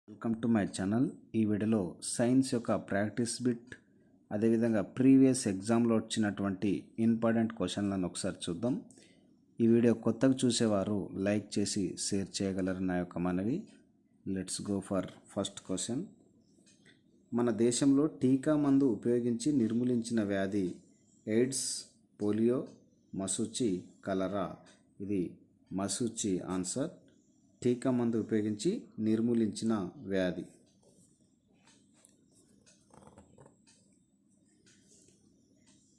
Welcome to my channel. ఈ వీడియోలో science యొక్క ప్రాక్టీస్ బిట్ అదేవిధంగా ప్రీవియస్ ఎగ్జామ్లో వచ్చినటువంటి ఇంపార్టెంట్ క్వశ్చన్లను ఒకసారి చూద్దాం. ఈ వీడియో కొత్తగా చూసేవారు లైక్ చేసి షేర్ చేయగలరు నా యొక్క మనవి. Let's go for first question. మన దేశంలో టీకా మందు ఉపయోగించి నిర్మూలించిన వ్యాధి ఎయిడ్స్, పోలియో, మశూచి, కలరా. ఇది మశూచి ఆన్సర్. టీకా మందు ఉపయోగించి నిర్మూలించిన వ్యాధి.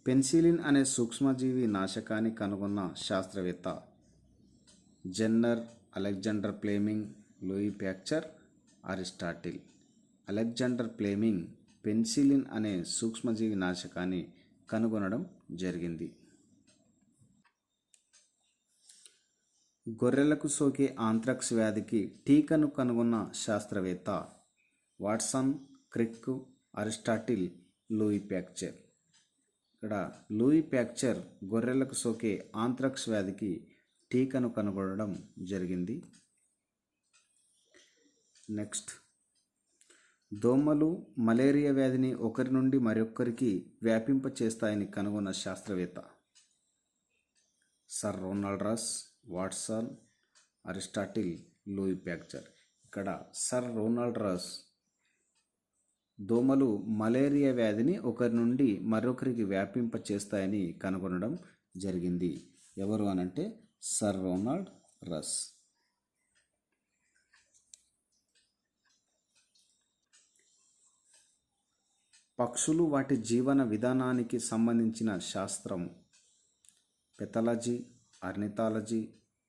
పెన్సిలిన్ అనే సూక్ష్మజీవి నాశకాన్ని కనుగొన్న శాస్త్రవేత్త Jenner, Alexander Fleming, Louis Pasteur, Aristotle. Alexander Fleming penicillin అనే సూక్ష్మజీవి నాశకాన్ని కనుగొనడం జరిగింది. గొర్రెలకు సోకే ఆంత్రాక్స్ వ్యాధికి టీకాను కనుగొన్న శాస్త్రవేత్త Watson, Crick, Aristotle, Louis Pasteur. ఇక్కడ లూయి ప్యాస్చర్ గొర్రెలకు సోకే ఆంత్రాక్స్ వ్యాధికి టీకాను కనుగొనడం జరిగింది. నెక్స్ట్, దోమలు మలేరియా వ్యాధిని ఒకరి నుండి మరొకరికి వ్యాపింప చేస్తాయని కనుగొన్న శాస్త్రవేత్త sir Ronald Ross, Watson, Aristotle, Louis Pasteur. ఇక్కడ సర్ రోనాల్డ్ రాస్ దోమలు మలేరియా వ్యాధిని ఒకరి నుండి మరొకరికి వ్యాపింప చేస్తాయని కనుగొనడం జరిగింది. ఎవరు అనంటే సర్ రోనాల్డ్ రాస్. పక్షులు వాటి జీవన విధానానికి సంబంధించిన శాస్త్రం pathology, ornithology,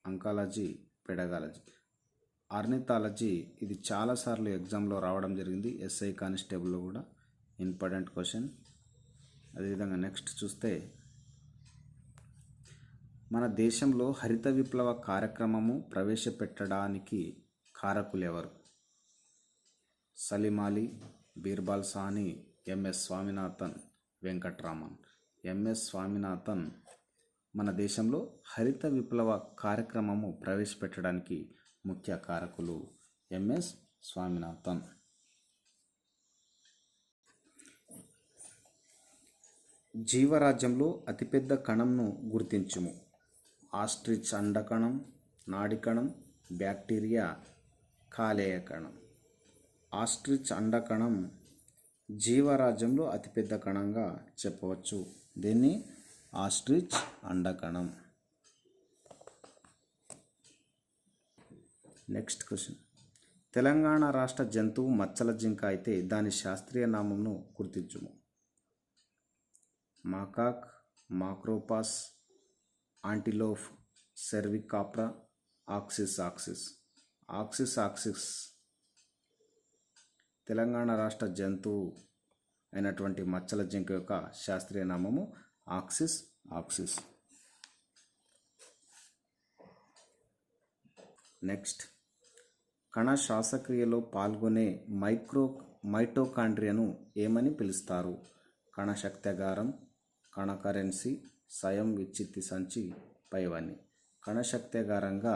oncology, pedagogy. Ornithology ఇది చాలాసార్లు ఎగ్జామ్లో రావడం జరిగింది, ఎస్ఐ కానిస్టేబుల్లో కూడా ఇంపార్టెంట్ క్వశ్చన్. అదేవిధంగా నెక్స్ట్ చూస్తే మన దేశంలో హరిత విప్లవ కార్యక్రమము ప్రవేశపెట్టడానికి కారకులు ఎవరు? సలీం అలీ, బీర్బల్ సాహ్ని, ఎంఎస్ స్వామినాథన్, వెంకట్రామన్. ఎంఎస్ స్వామినాథన్ మన దేశంలో హరిత విప్లవ కార్యక్రమము ప్రవేశపెట్టడానికి ముఖ్య కారకులు ఎంఎస్ స్వామినాథన్. జీవరాజ్యంలో అతిపెద్ద కణంను గుర్తించుము. ఆస్ట్రిచ్ అండకణం, నాడికణం, బ్యాక్టీరియా, కాలేయ కణం. ఆస్ట్రిచ్ అండకణం జీవరాజ్యంలో అతిపెద్ద కణంగా చెప్పవచ్చు. దీన్ని ఆస్ట్రిచ్ అండకణం. Next question. తెలంగాణ రాష్ట్ర జంతువు మచ్చల జింక అయితే దాని శాస్త్రీయ నామంను గుర్తించుము. Macaque, macropus, antilope, cervicapra, axis axis. Axis axis Telangana రాష్ట్ర జంతువు అయినటువంటి మచ్చల జింక యొక్క శాస్త్రీయ నామము ఆక్సిస్ ఆక్సిస్. నెక్స్ట్, కణ శ్వాసక్రియలో పాల్గొనే మైటోకాండ్రియాను ఏమని పిలుస్తారు? కణశక్త్యాగారం, కణకరెన్సీ, స్వయం విచ్ఛిత్తి సంచి, పైవన్నీ. కణశక్త్యాగారంగా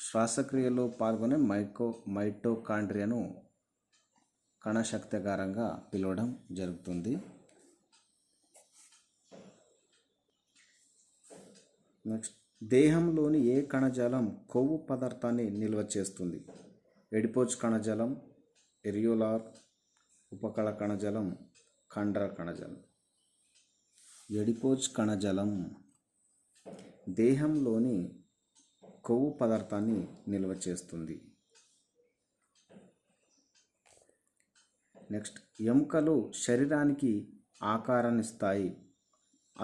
శ్వాసక్రియలో పాల్గొనే మైటోకాండ్రియాను కణశక్త్యాగారంగా పిలవడం జరుగుతుంది. నెక్స్ట్, దేహంలోని ఏ కణజాలం కొవ్వు పదార్థాన్ని నిల్వ చేస్తుంది? ఎడిపోజ్ కణజాలం, ఎరియోలార్, ఉపకళ కణజాలం, కండర కణజాలం. ఎడిపోజ్ కణజాలం దేహంలోని కొవ్వు పదార్థాన్ని నిల్వ చేస్తుంది. నెక్స్ట్, ఎముకలు శరీరానికి ఆకారాన్ని ఇస్తాయి,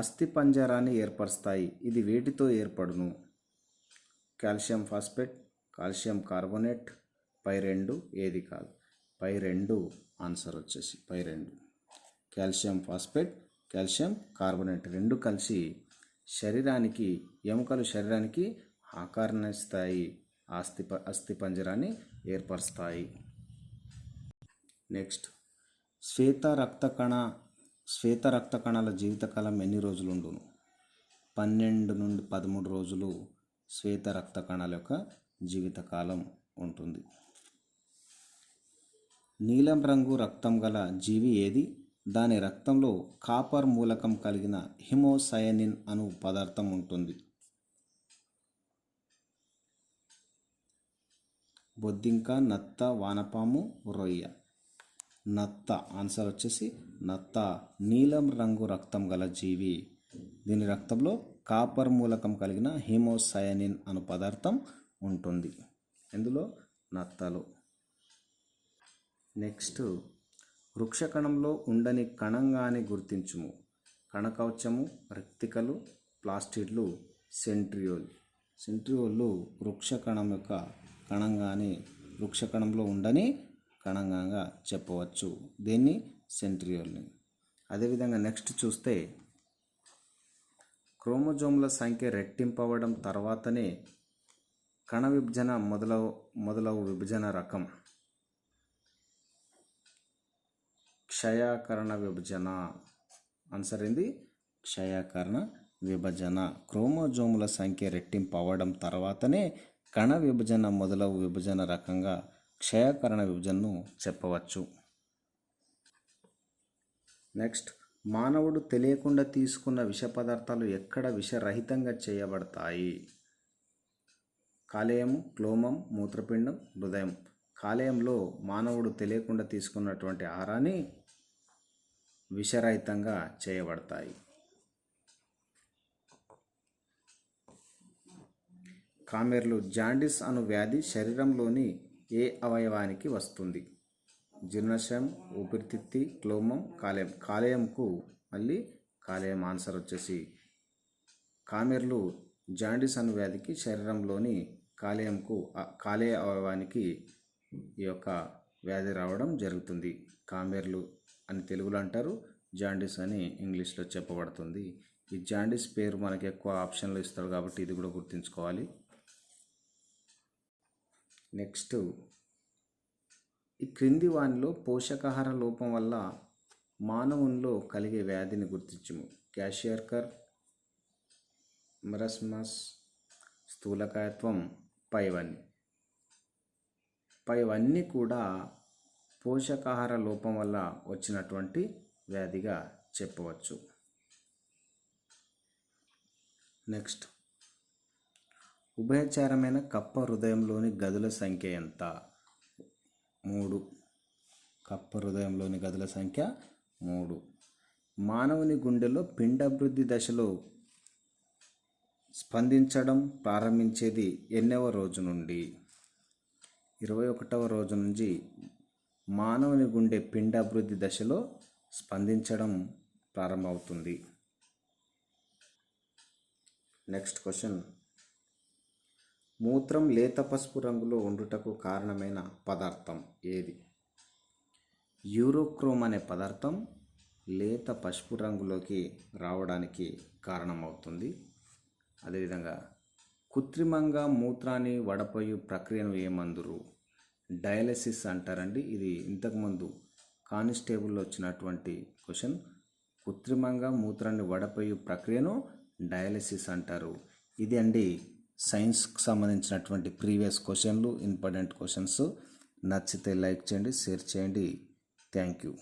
అస్థిపంజరాన్ని ఏర్పరుస్తాయి. ఇది వేటితో ఏర్పడును? కాల్షియం ఫాస్ఫేట్, కాల్షియం కార్బోనేట్, పై రెండు ఏది కాదు? పై రెండు ఆన్సర్ వచ్చేసి పై రెండు. కాల్షియం ఫాస్ఫేట్, కాల్షియం కార్బోనేట్ రెండు కలిసి శరీరానికి, ఎముకలు శరీరానికి ఆకారాన్ని ఇస్తాయి, అస్థిపంజరాన్ని ఏర్పరుస్తాయి. నెక్స్ట్, శ్వేత రక్త కణాల జీవితకాలం ఎన్ని రోజులు ఉండును? 12 నుండి 13 రోజులు శ్వేత రక్త కణాల యొక్క జీవితకాలం ఉంటుంది. నీలం రంగు రక్తం గల జీవి ఏది? దాని రక్తంలో కాపర్ మూలకం కలిగిన హిమోసయనిన్ అను పదార్థం ఉంటుంది. బొద్దింక, నత్త, వానపాము, రొయ్య. నత్త. ఆన్సర్ వచ్చేసి నత్త. నీలం రంగు రక్తం గల జీవి. దీని రక్తంలో కాపర్ మూలకం కలిగిన హిమోసయనిన్ అను పదార్థం ఉంటుంది. ఇందులో నత్తలో. నెక్స్ట్, వృక్షకణంలో ఉండని కణంగాని గుర్తించుము. కణకవచము, రెక్తికలు, ప్లాస్టిడ్లు, సెంట్రియోల్. సెంట్రియోళ్ళు వృక్షకణం యొక్క కణంగాని, వృక్షకణంలో ఉండని కణంగా చెప్పవచ్చు. దీన్ని సెంట్రియోల్ని. అదేవిధంగా నెక్స్ట్ చూస్తే క్రోమోజోమ్ల సంఖ్య రెట్టింపవడం తర్వాతనే కణ విభజన మొదలవు విభజన రకం క్షయకరణ విభజన. ఆన్సర్ ఏంది? క్షయకరణ విభజన. క్రోమోజోముల సంఖ్య రెట్టింపు అవ్వడం తర్వాతనే కణ విభజన మొదలవు విభజన రకంగా క్షయకరణ విభజనను చెప్పవచ్చు. నెక్స్ట్, మానవుడు తెలియకుండా తీసుకున్న విష పదార్థాలు ఎక్కడ విషరహితంగా చేయబడతాయి? కాలేయము, క్లోమం, మూత్రపిండం, హృదయం. కాలేయంలో మానవుడు తెలియకుండా తీసుకున్నటువంటి ఆహారాన్ని విషరహితంగా చేయబడతాయి. కామెర్లు. జాండీస్ అను వ్యాధి శరీరంలోని ఏ అవయవానికి వస్తుంది? జీర్ణాశయం, ఊపిరితిత్తి, క్లోమం, కాలేయం. కాలేయంకు మళ్ళీ కాలేయం. ఆన్సర్ వచ్చేసి కామెర్లు జాండీస్ అను వ్యాధికి శరీరంలోని కాలేయ అవయవానికి ఈ యొక్క వ్యాధి రావడం జరుగుతుంది. కామెర్లు అని తెలుగులో అంటారు, జాండీస్ అని ఇంగ్లీష్లో చెప్పబడుతుంది. ఈ జాండీస్ పేరు మనకి ఎక్కువ ఆప్షన్లు ఇస్తారు కాబట్టి ఇది కూడా గుర్తుంచుకోవాలి. నెక్స్ట్, ఈ క్రింది వానిలో పోషకాహార లోపం వల్ల మానవునిలో కలిగే వ్యాధిని గుర్తించుము. క్వాషియర్కర్, మెరస్మస్, స్థూలకాయత్వం, పైవన్నీ కూడా పోషకాహార లోపం వల్ల వచ్చినటువంటి వ్యాధిగా చెప్పవచ్చు. నెక్స్ట్, ఉభయచరమైన కప్ప హృదయంలోని గదుల సంఖ్య ఎంత? 3. కప్ప హృదయంలోని గదుల సంఖ్య 3. మానవుని గుండెలో పిండాభివృద్ధి దశలో స్పందించడం ప్రారంభించేది ఎన్నవ రోజు నుండి? 21వ రోజు నుంచి మానవుని గుండె పిండాభివృద్ధి దశలో స్పందించడం ప్రారంభమవుతుంది. నెక్స్ట్ క్వశ్చన్, మూత్రం లేత పసుపు రంగులో ఉండుటకు కారణమైన పదార్థం ఏది? యూరోక్రోమ్ అనే పదార్థం లేత పసుపు రంగులోకి రావడానికి కారణమవుతుంది. అదేవిధంగా కృత్రిమంగా మూత్రాన్ని వడపోయు ప్రక్రియను ఏమందురు? డయాలసిస్ అంటారండి. ఇది ఇంతకుముందు కానిస్టేబుల్లో వచ్చినటువంటి క్వశ్చన్. కృత్రిమంగా మూత్రాన్ని వడపోయు ప్రక్రియను డయాలసిస్ అంటారు. ఇది అండి సైన్స్కి సంబంధించినటువంటి ప్రీవియస్ క్వశ్చన్లు, ఇంపార్టెంట్ క్వశ్చన్స్. నచ్చితే లైక్ చేయండి, షేర్ చేయండి. Thank you.